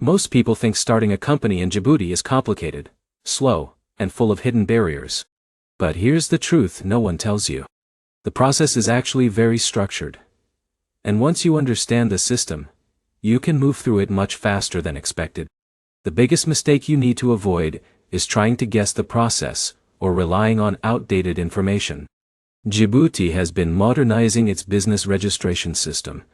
Most people think starting a company in Djibouti is complicated, slow, and full of hidden barriers. But here's the truth no one tells you. The process is actually very structured. And once you understand the system, you can move through it much faster than expected. The biggest mistake you need to avoid is trying to guess the process or relying on outdated information. Djibouti has been modernizing its business registration system,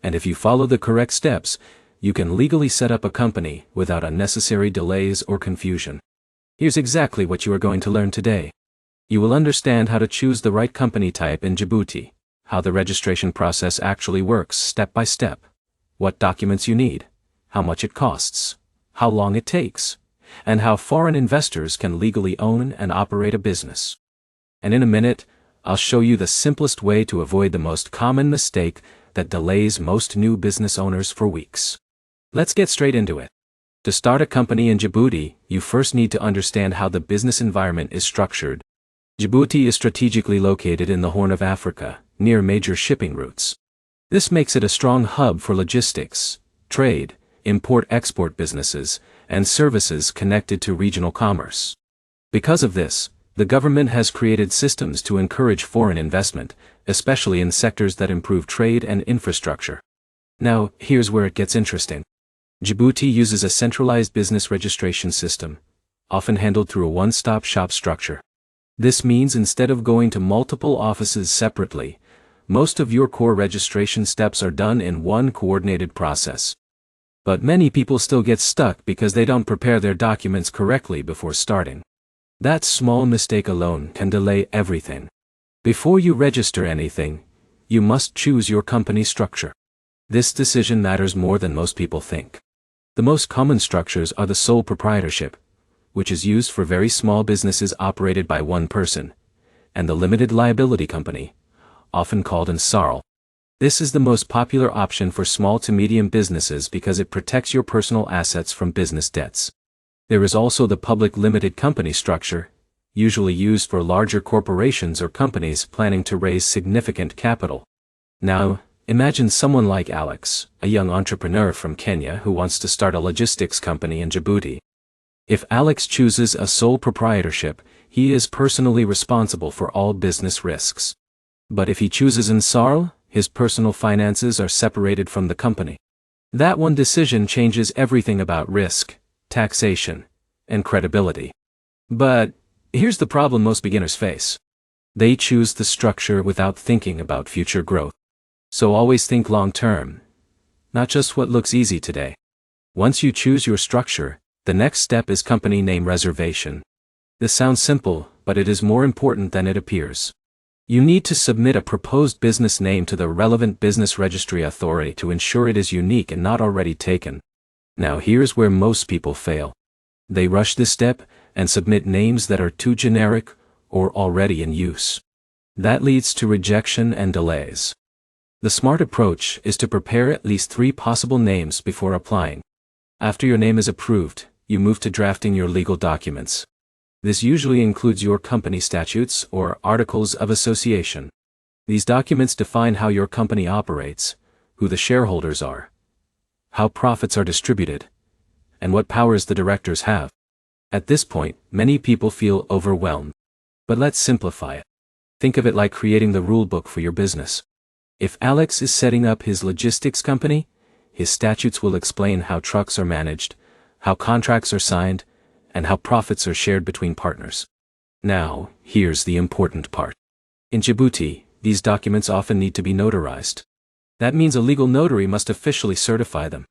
and if you follow the correct steps, you can legally set up a company without unnecessary delays or confusion. Here's exactly what you are going to learn today. You will understand how to choose the right company type in Djibouti, how the registration process actually works step by step, what documents you need, how much it costs, how long it takes, and how foreign investors can legally own and operate a business. And in a minute, I'll show you the simplest way to avoid the most common mistake that delays most new business owners for weeks. Let's get straight into it. To start a company in Djibouti, you first need to understand how the business environment is structured. Djibouti is strategically located in the Horn of Africa, near major shipping routes. This makes it a strong hub for logistics, trade, import-export businesses, and services connected to regional commerce. Because of this, the government has created systems to encourage foreign investment, especially in sectors that improve trade and infrastructure. Now, here's where it gets interesting. Djibouti uses a centralized business registration system, often handled through a one-stop shop structure. This means instead of going to multiple offices separately, most of your core registration steps are done in one coordinated process. But many people still get stuck because they don't prepare their documents correctly before starting. That small mistake alone can delay everything. Before you register anything, you must choose your company structure. This decision matters more than most people think. The most common structures are the sole proprietorship, which is used for very small businesses operated by one person, and the limited liability company, often called an SARL. This is the most popular option for small to medium businesses because it protects your personal assets from business debts. There is also the public limited company structure, usually used for larger corporations or companies planning to raise significant capital. Now, imagine someone like Alex, a young entrepreneur from Kenya who wants to start a logistics company in Djibouti. If Alex chooses a sole proprietorship, he is personally responsible for all business risks. But if he chooses an SARL, his personal finances are separated from the company. That one decision changes everything about risk, taxation, and credibility. But here's the problem most beginners face. They choose the structure without thinking about future growth. So always think long-term, not just what looks easy today. Once you choose your structure, the next step is company name reservation. This sounds simple, but it is more important than it appears. You need to submit a proposed business name to the relevant business registry authority to ensure it is unique and not already taken. Now here's where most people fail. They rush this step and submit names that are too generic or already in use. That leads to rejection and delays. The smart approach is to prepare at least 3 possible names before applying. After your name is approved, you move to drafting your legal documents. This usually includes your company statutes or articles of association. These documents define how your company operates, who the shareholders are, how profits are distributed, and what powers the directors have. At this point, many people feel overwhelmed. But let's simplify it. Think of it like creating the rule book for your business. If Alex is setting up his logistics company, his statutes will explain how trucks are managed, how contracts are signed, and how profits are shared between partners. Now, here's the important part. In Djibouti, these documents often need to be notarized. That means a legal notary must officially certify them.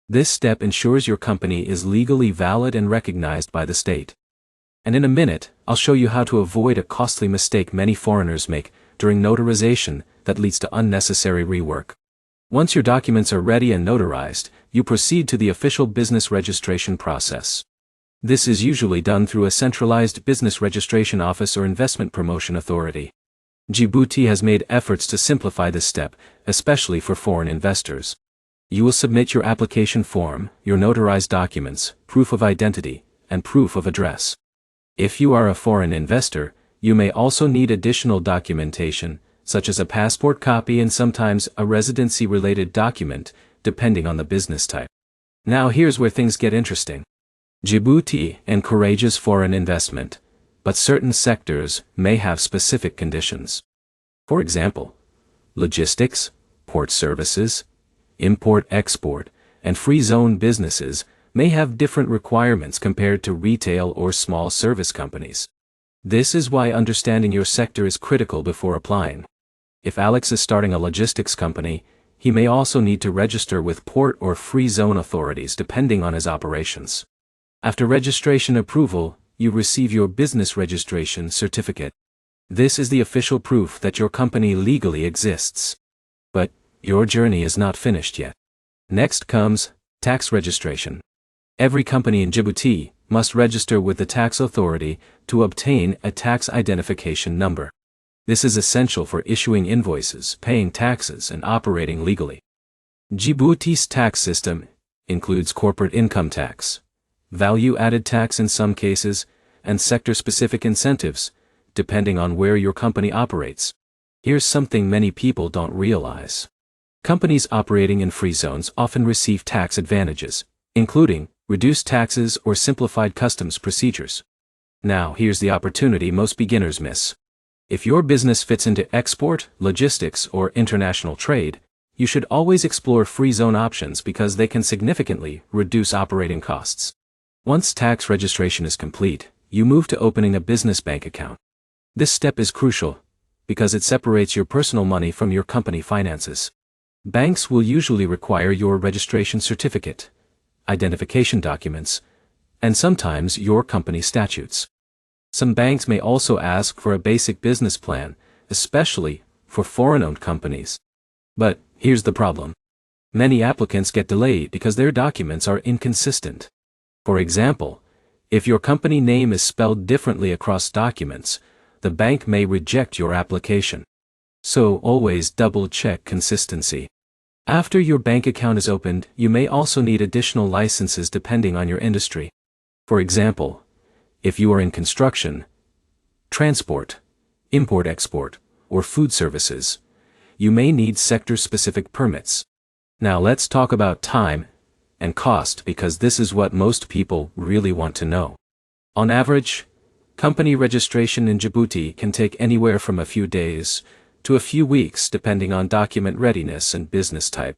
This step ensures your company is legally valid and recognized by the state. And in a minute, I'll show you how to avoid a costly mistake many foreigners make during notarization that leads to unnecessary rework. Once your documents are ready and notarized, you proceed to the official business registration process. This is usually done through a centralized business registration office or investment promotion authority. Djibouti has made efforts to simplify this step, especially for foreign investors. You will submit your application form, your notarized documents, proof of identity, and proof of address. If you are a foreign investor, you may also need additional documentation, such as a passport copy and sometimes a residency-related document, depending on the business type. Now here's where things get interesting. Djibouti encourages foreign investment, but certain sectors may have specific conditions. For example, logistics, port services, import-export, and free zone businesses may have different requirements compared to retail or small service companies. This is why understanding your sector is critical before applying. If Alex is starting a logistics company, he may also need to register with port or free zone authorities depending on his operations. After registration approval, you receive your business registration certificate. This is the official proof that your company legally exists. But your journey is not finished yet. Next comes tax registration. Every company in Djibouti must register with the tax authority to obtain a tax identification number. This is essential for issuing invoices, paying taxes, and operating legally. Djibouti's tax system includes corporate income tax, value-added tax in some cases, and sector-specific incentives, depending on where your company operates. Here's something many people don't realize. Companies operating in free zones often receive tax advantages, including reduced taxes or simplified customs procedures. Now, here's the opportunity most beginners miss. If your business fits into export, logistics, or international trade, you should always explore free zone options because they can significantly reduce operating costs. Once tax registration is complete, you move to opening a business bank account. This step is crucial because it separates your personal money from your company finances. Banks will usually require your registration certificate, identification documents, and sometimes your company statutes. Some banks may also ask for a basic business plan, especially for foreign-owned companies. But here's the problem. Many applicants get delayed because their documents are inconsistent. For example, if your company name is spelled differently across documents, the bank may reject your application. So always double-check consistency. After your bank account is opened, you may also need additional licenses depending on your industry. For example, if you are in construction, transport, import-export, or food services, you may need sector-specific permits. Now let's talk about time and cost because this is what most people really want to know. On average, company registration in Djibouti can take anywhere from a few days to a few weeks depending on document readiness and business type.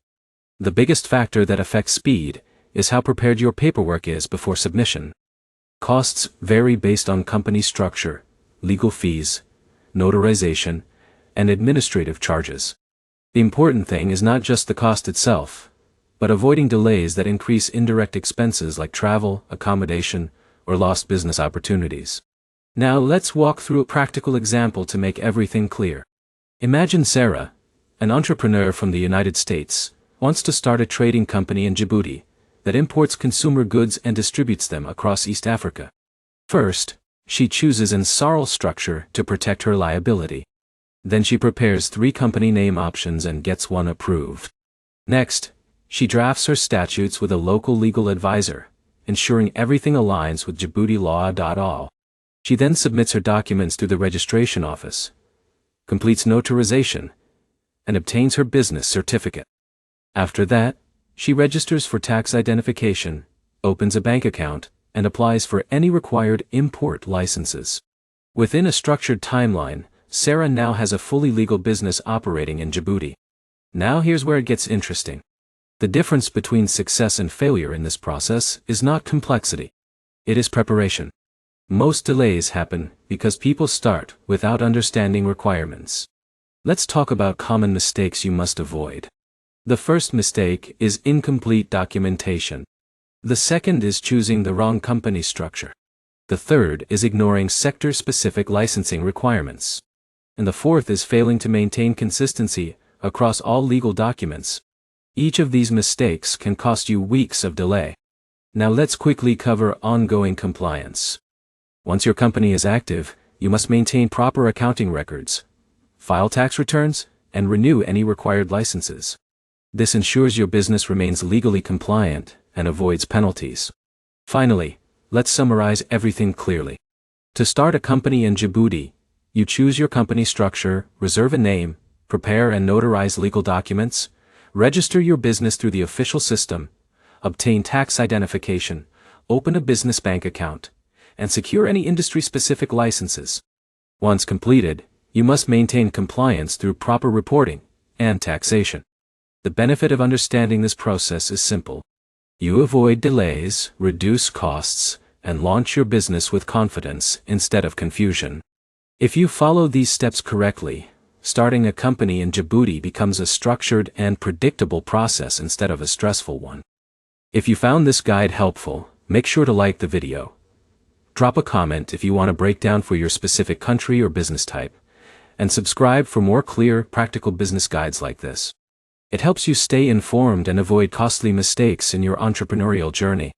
The biggest factor that affects speed is how prepared your paperwork is before submission. Costs vary based on company structure, legal fees, notarization, and administrative charges. The important thing is not just the cost itself, but avoiding delays that increase indirect expenses like travel, accommodation, or lost business opportunities. Now let's walk through a practical example to make everything clear. Imagine Sarah, an entrepreneur from the United States, wants to start a trading company in Djibouti that imports consumer goods and distributes them across East Africa. First, she chooses an SARL structure to protect her liability. Then she prepares 3 company name options and gets one approved. Next, she drafts her statutes with a local legal advisor, ensuring everything aligns with Djibouti law. She then submits her documents to the registration office, completes notarization, and obtains her business certificate. After that, she registers for tax identification, opens a bank account, and applies for any required import licenses. Within a structured timeline, Sarah now has a fully legal business operating in Djibouti. Now here's where it gets interesting. The difference between success and failure in this process is not complexity. It is preparation. Most delays happen because people start without understanding requirements. Let's talk about common mistakes you must avoid. The first mistake is incomplete documentation. The second is choosing the wrong company structure. The third is ignoring sector-specific licensing requirements. And the fourth is failing to maintain consistency across all legal documents. Each of these mistakes can cost you weeks of delay. Now let's quickly cover ongoing compliance. Once your company is active, you must maintain proper accounting records, file tax returns, and renew any required licenses. This ensures your business remains legally compliant and avoids penalties. Finally, let's summarize everything clearly. To start a company in Djibouti, you choose your company structure, reserve a name, prepare and notarize legal documents, register your business through the official system, obtain tax identification, open a business bank account, and secure any industry-specific licenses. Once completed, you must maintain compliance through proper reporting and taxation. The benefit of understanding this process is simple. You avoid delays, reduce costs, and launch your business with confidence instead of confusion. If you follow these steps correctly, starting a company in Djibouti becomes a structured and predictable process instead of a stressful one. If you found this guide helpful, make sure to like the video. Drop a comment if you want a breakdown for your specific country or business type, and subscribe for more clear, practical business guides like this. It helps you stay informed and avoid costly mistakes in your entrepreneurial journey.